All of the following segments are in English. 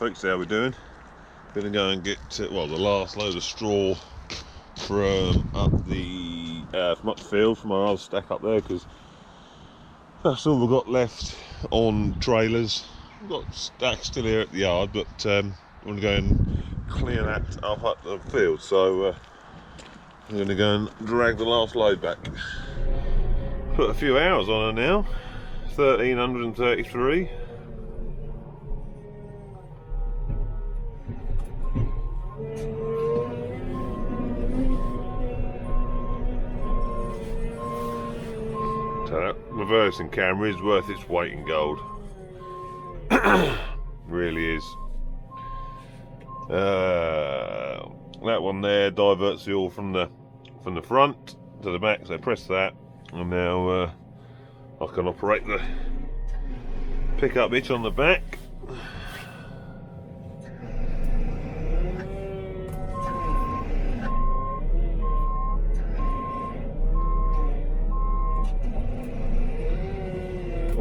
folks, how we doing? Gonna go and get the last load of straw from up the field from our other stack up there, because that's all we've got left on trailers. We've got stacks still here at the yard, but I want to go and clear that up the field, so I'm going to go and drag the last load back. Put a few hours on her now, 1333. So that reversing camera is worth its weight in gold. Really is. That one there diverts the oil from the front to the back, so press that, and now I can operate the pickup hitch on the back.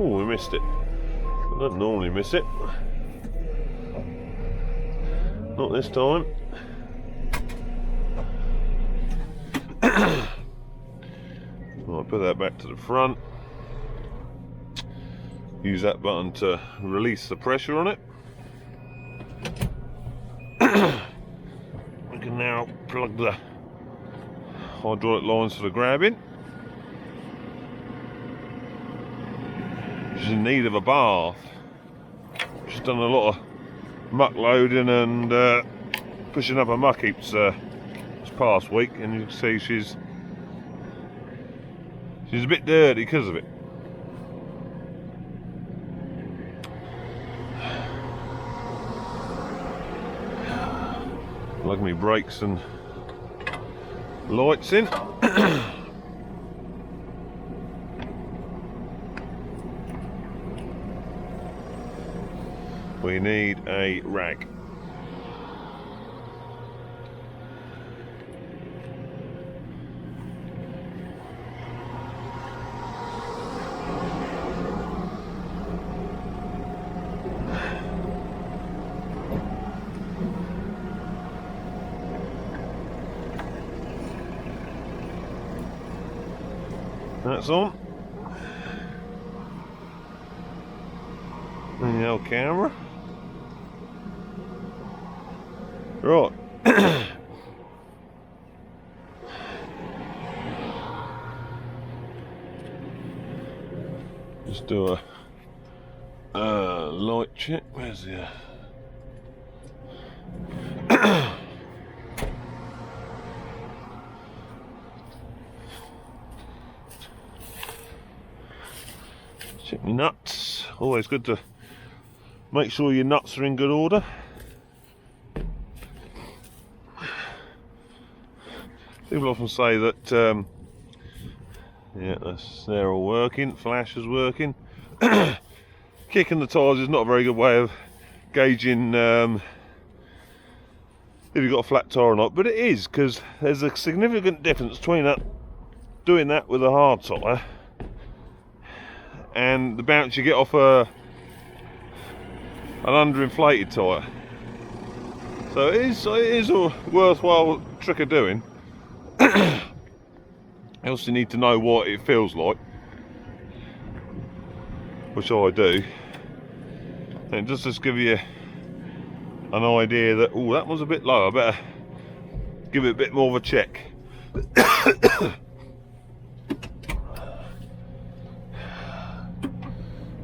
Oh, we missed it. I don't normally miss it. Not this time. I'll put that back to the front. Use that button to release the pressure on it. We can now plug the hydraulic lines for the grabbing. She's in need of a bath. She's done a lot of muck loading and pushing up her muck heaps this past week, and you can see she's a bit dirty because of it. Plug me brakes and lights in. We need a rag. That's on. And the old camera. Right. Just do a light check. Where's the check your nuts. Always good to make sure your nuts are in good order. People often say that yeah, they're all working, flash is working. Kicking the tyres is not a very good way of gauging if you've got a flat tyre or not, but it is, because there's a significant difference between doing that with a hard tyre and the bounce you get off an underinflated tyre. So it is a worthwhile trick of doing. Else you need to know what it feels like, which I do, and just to give you an idea that, oh, that was a bit low, I better give it a bit more of a check.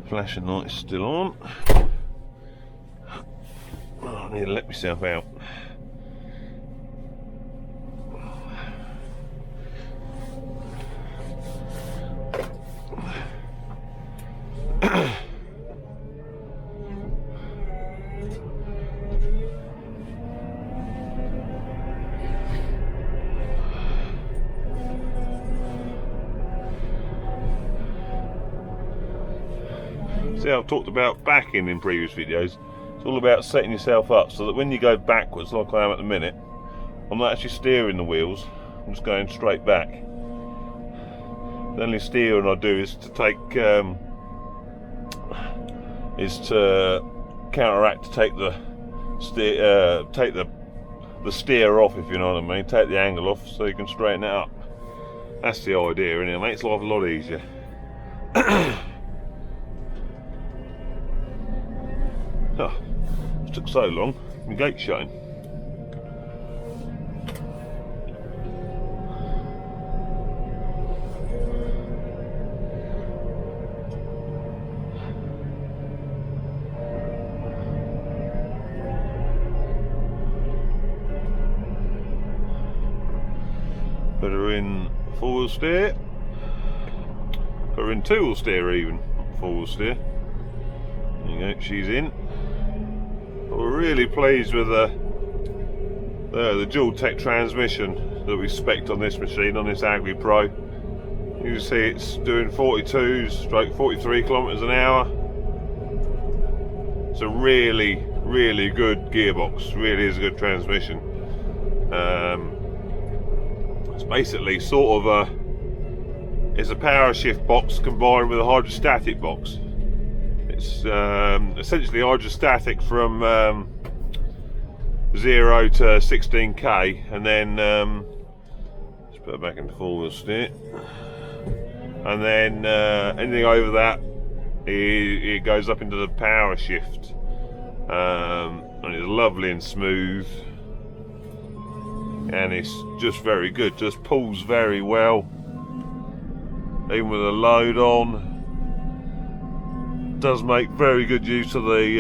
Flashing light is still on. Oh, I need to let myself out. See, I've talked about backing in previous videos. It's all about setting yourself up so that when you go backwards, like I am at the minute, I'm not actually steering the wheels, I'm just going straight back. The only steering I do is to take counteract to take the take the steer off, if you know what I mean. Take the angle off so you can straighten it up. That's the idea, isn't it? It makes life a lot easier. Oh, it took so long. My gate's shutting. Put her in four-wheel steer. Put her in two-wheel steer even. Four-wheel steer. There you go, she's in. We're really pleased with the dual tech transmission that we spec'd on this machine, on this Agripro. You can see it's doing 42/43 kilometers an hour. It's a really, really good gearbox. Really is a good transmission. It's basically sort of it's a power shift box combined with a hydrostatic box. It's essentially hydrostatic from 0 to 16k, and then let's put it back into four-wheel steer, and then anything over that, it goes up into the power shift, and it's lovely and smooth, and it's just very good. Just pulls very well, even with a load on. Does make very good use of the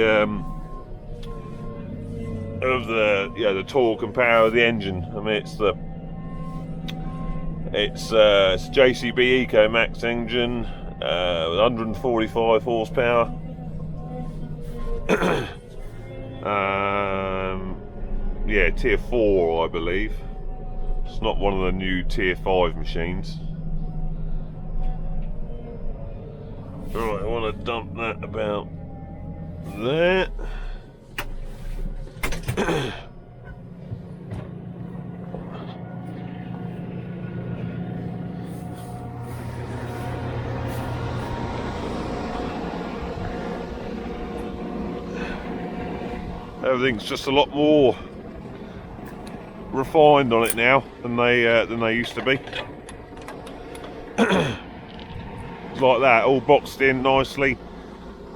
torque and power of the engine. I mean, it's JCB Eco Max engine with 145 horsepower. Yeah, tier 4, I believe. It's not one of the new tier 5 machines. Right, I want to dump that about there. Everything's just a lot more refined on it now than they used to be. Like that, all boxed in nicely.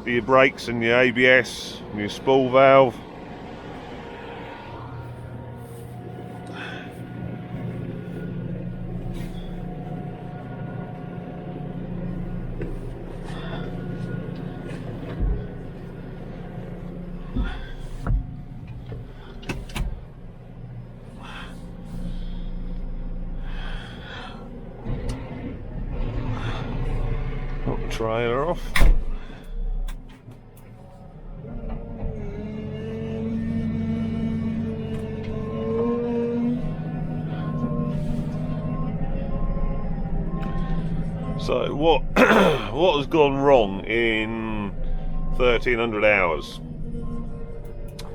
Your brakes and your ABS and your spool valve. Trailer off. So what what has gone wrong in 1300 hours?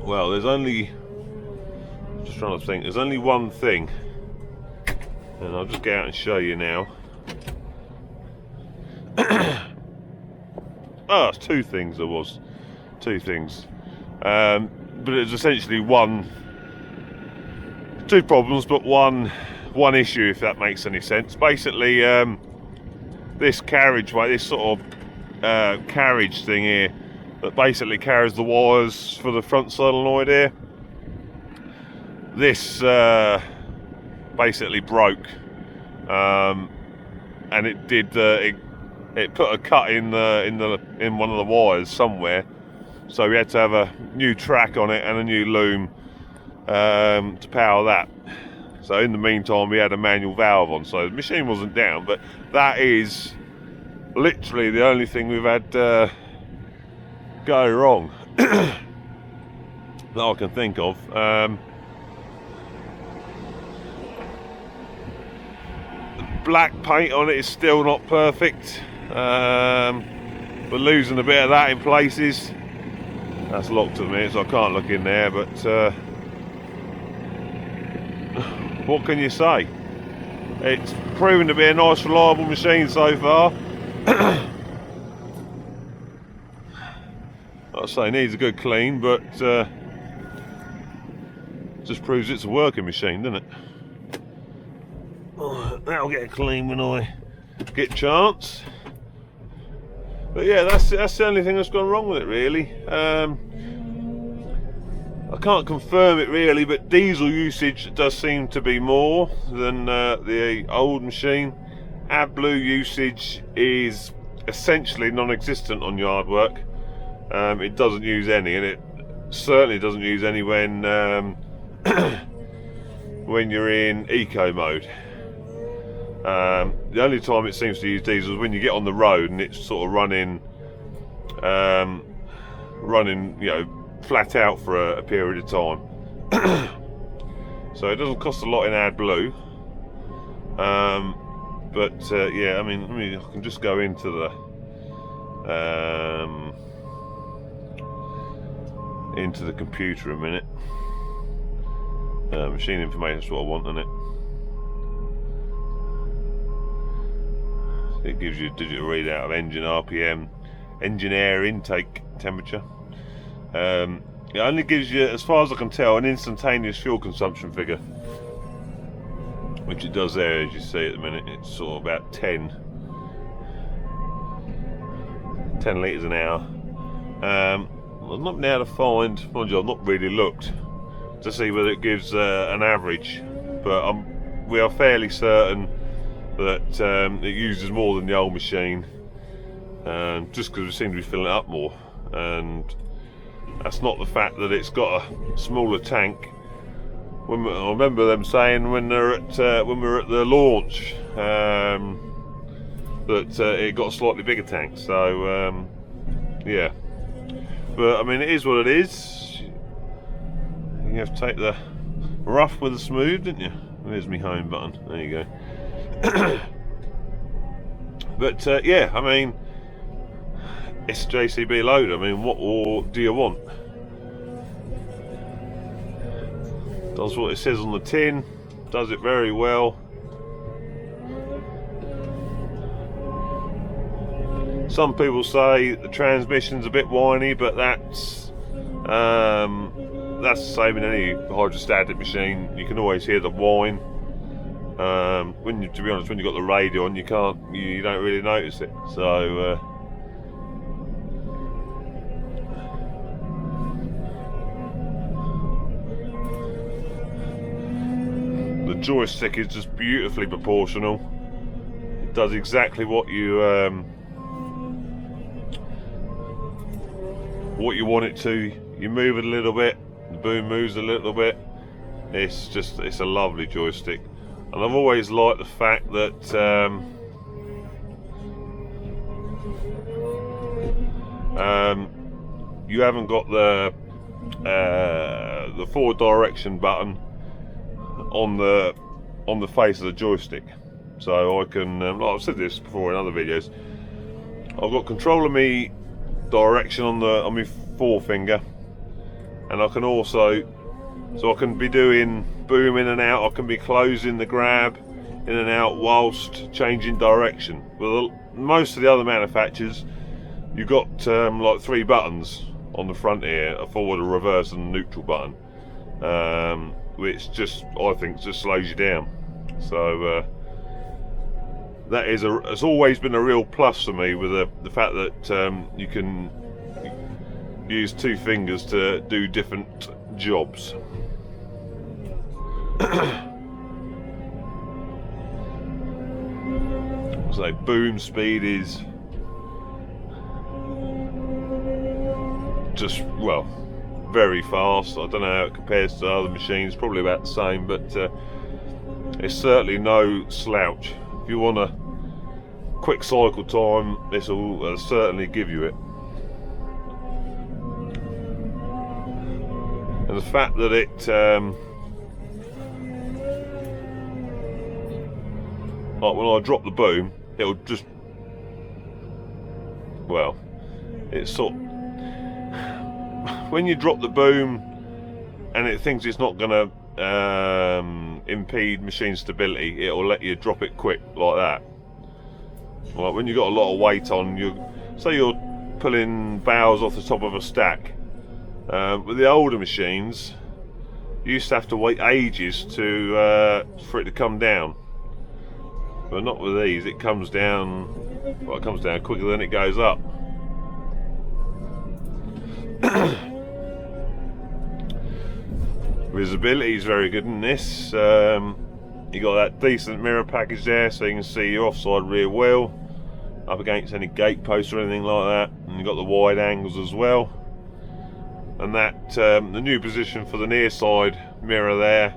Well, there's only one thing, and I'll just get out and show you now. Oh, it's two things. There was two things, but it was essentially two problems, but one issue, if that makes any sense. Basically, this carriageway, this sort of carriage thing here, that basically carries the wires for the front solenoid here. This basically broke, and it did. It put a cut in one of the wires somewhere, so we had to have a new track on it and a new loom to power that. So in the meantime, we had a manual valve on, so the machine wasn't down. But that is literally the only thing we've had go wrong that I can think of. Black paint on it is still not perfect. We're losing a bit of that in places. That's locked at the minute, so I can't look in there, but what can you say? It's proven to be a nice, reliable machine so far. Like I say, needs a good clean, but Just proves it's a working machine, doesn't it? Oh, that'll get clean when I get a chance. But yeah, that's the only thing that's gone wrong with it, really. I can't confirm it really, but diesel usage does seem to be more than the old machine. AdBlue usage is essentially non-existent on yard work. It doesn't use any, and it certainly doesn't use any when when you're in eco mode. The only time it seems to use diesel is when you get on the road and it's sort of running, you know, flat out for a period of time. So it doesn't cost a lot in AdBlue. But yeah, I mean, I can just go into the computer a minute. Machine information is what I want, isn't it? It gives you a digital readout of engine RPM, engine air intake temperature. It only gives you, as far as I can tell, an instantaneous fuel consumption figure, which it does there, as you see at the minute. It's sort of about 10 litres an hour. I've not been able to find, mind you, I've not really looked to see whether it gives an average, but we are fairly certain that it uses more than the old machine, just because we seem to be filling it up more. And that's not the fact that it's got a smaller tank. I remember them saying when we were at the launch that it got a slightly bigger tank. So yeah, but I mean, it is what it is. You have to take the rough with the smooth, didn't you? There's my home button. There you go. But yeah, I mean, it's JCB Loadall. I mean, what more do you want? Does what it says on the tin, does it very well. Some people say the transmission's a bit whiny, but that's the same in any hydrostatic machine. You can always hear the whine. To be honest, when you've got the radio on, you don't really notice it. So the joystick is just beautifully proportional. It does exactly what you want it to. You move it a little bit, the boom moves a little bit. It's a lovely joystick. And I've always liked the fact that you haven't got the forward direction button on the face of the joystick. So I can, like I've said this before in other videos, I've got control of me direction on my forefinger, and I can also, so I can be doing boom in and out, I can be closing the grab in and out whilst changing direction. Well, most of the other manufacturers, you've got like 3 buttons on the front here, a forward, a reverse and a neutral button, which just, I think, just slows you down. So that is it's always been a real plus for me, with the fact that you can use 2 fingers to do different jobs. So boom speed is just, well, very fast. I don't know how it compares to other machines, probably about the same, but it's certainly no slouch. If you want a quick cycle time, this will certainly give you it. And the fact that it like when I drop the boom, it'll just, well, it's sort of, when you drop the boom and it thinks it's not going to impede machine stability, it'll let you drop it quick like that. Like when you've got a lot of weight on, say you're pulling bales off the top of a stack. With the older machines, You used to have to wait ages to for it to come down, but not with these. It comes down, well, it comes down quicker than it goes up. Visibility is very good in this. You got that decent mirror package there, so you can see your offside rear wheel up against any gate post or anything like that, and you've got the wide angles as well. And that the new position for the near side mirror there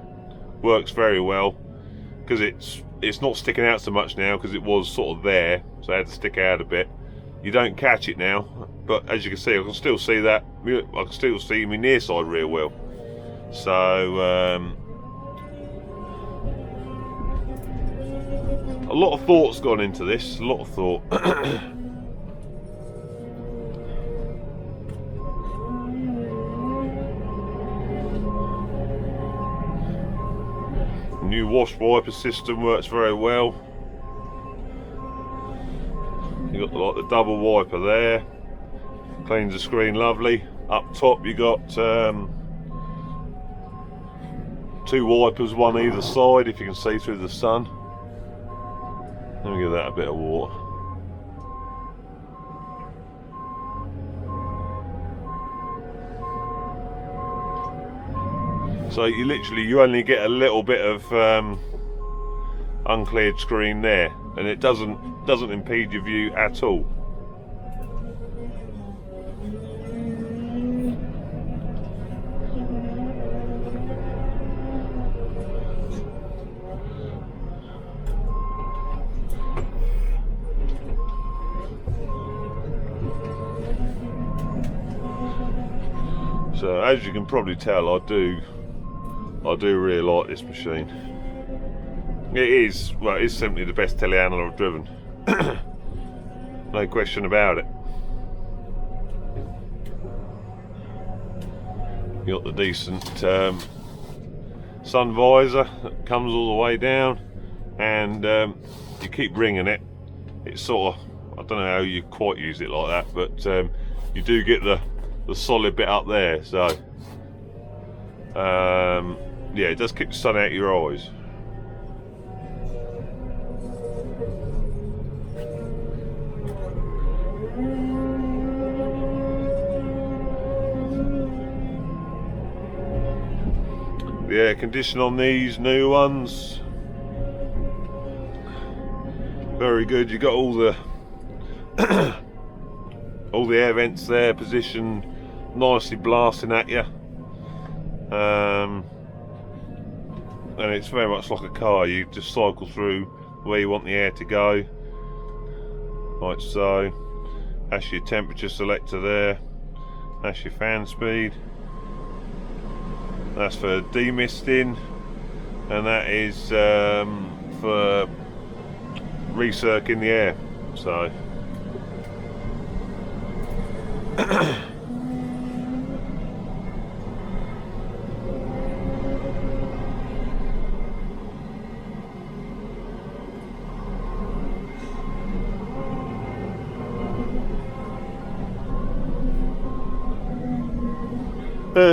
works very well, because it's not sticking out so much now, because it was sort of there, so I had to stick out a bit. You don't catch it now, but as you can see, I can still see that. I can still see my near side rear wheel. So a lot of thought's gone into this. A lot of thought. New wash wiper system works very well. You got like the double wiper there, cleans the screen lovely. Up top you got 2 wipers, one either side, if you can see through the sun. Let me give that a bit of water. So you only get a little bit of uncleared screen there, and it doesn't impede your view at all. So as you can probably tell, I do really like this machine. It's simply the best telehandler I've driven. No question about it. You got the decent sun visor that comes all the way down, and you keep ringing it. It's sort of, I don't know how you quite use it like that, but you do get the solid bit up there. So yeah, it does keep the sun out of your eyes. The air conditioning on these new ones, very good. You got all the all the air vents there positioned nicely, blasting at you, and it's very much like a car. You just cycle through where you want the air to go, like so. That's your temperature selector there, that's your fan speed, that's for demisting, and that is for recircling the air. So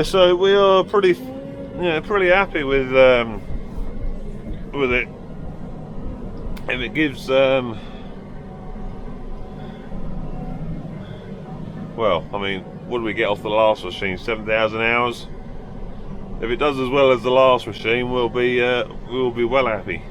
so we are pretty happy with it. If it gives well, I mean, what do we get off the last machine? 7,000 hours. If it does as well as the last machine, we'll be well happy.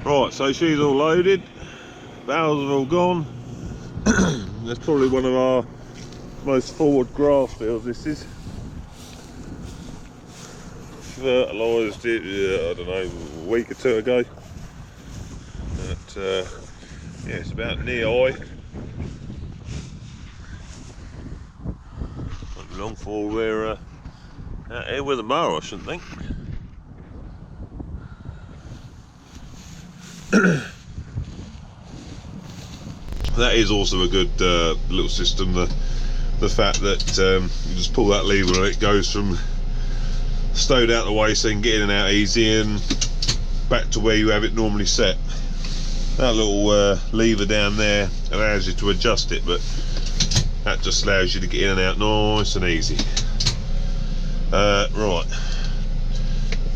Right, so she's all loaded, valves are all gone. That's probably one of our most forward grass fields, this is. Fertilised it, I don't know, a week or two ago. But yeah, it's about knee high. Not long for we're out here with a mower, I shouldn't think. That is also a good little system. The the fact that you just pull that lever and it goes from stowed out the way so you can get in and out easy and back to where you have it normally set. That little lever down there allows you to adjust it, but that just allows you to get in and out nice and easy. Right,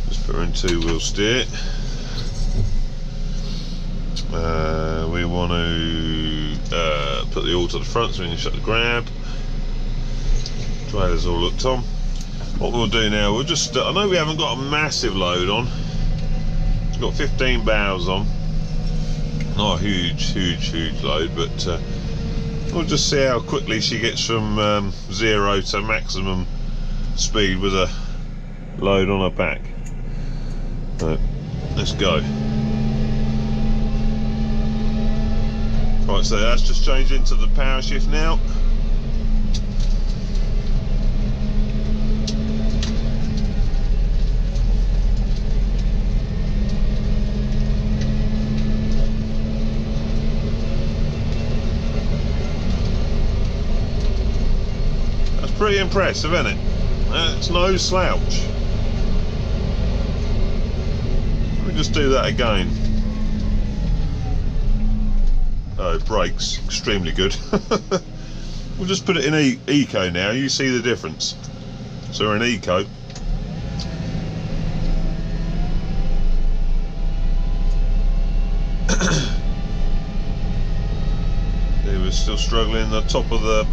just put her in 2-wheel steer. We want to put the all to the front so we can shut the grab. Trailer's all hooked on. What we'll do now, we'll just, I know we haven't got a massive load on. It's got 15 bales on. Not a huge load, but we'll just see how quickly she gets from 0 to maximum speed with a load on her back. Right, let's go. Right, so that's just changed into the power shift now. Pretty impressive, isn't it? It's no slouch. Let me just do that again. Oh, it brakes extremely good. We'll just put it in Eco now. You see the difference. So we're in Eco. We're still struggling the top of the.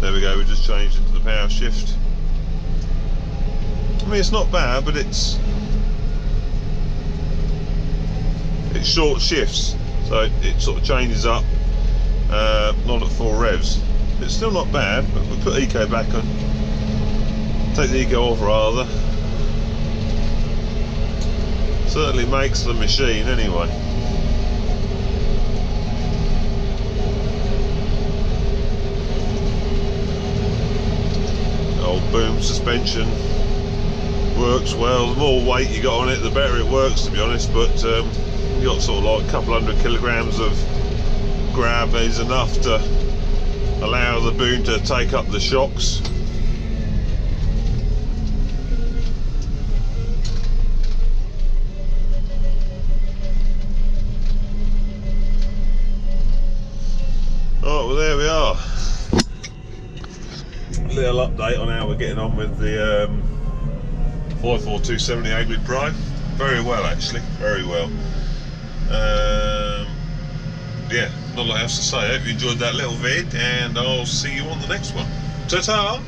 There we go, we just changed into the power shift. I mean, it's not bad, but it's short shifts, so it sort of changes up, not at full revs. It's still not bad, but we'll put Eco back on. Take the Eco off rather. Certainly makes the machine anyway. Boom suspension works well. The more weight you got on it, the better it works, to be honest, but you got sort of like a couple 100 kilograms of grab is enough to allow the boom to take up the shocks. Oh, well, there we are. Little update on how we're getting on with the 54270 Agripro. Very well, actually, very well. Yeah, not a lot else to say. I hope you enjoyed that little vid, and I'll see you on the next one. Ta-ta!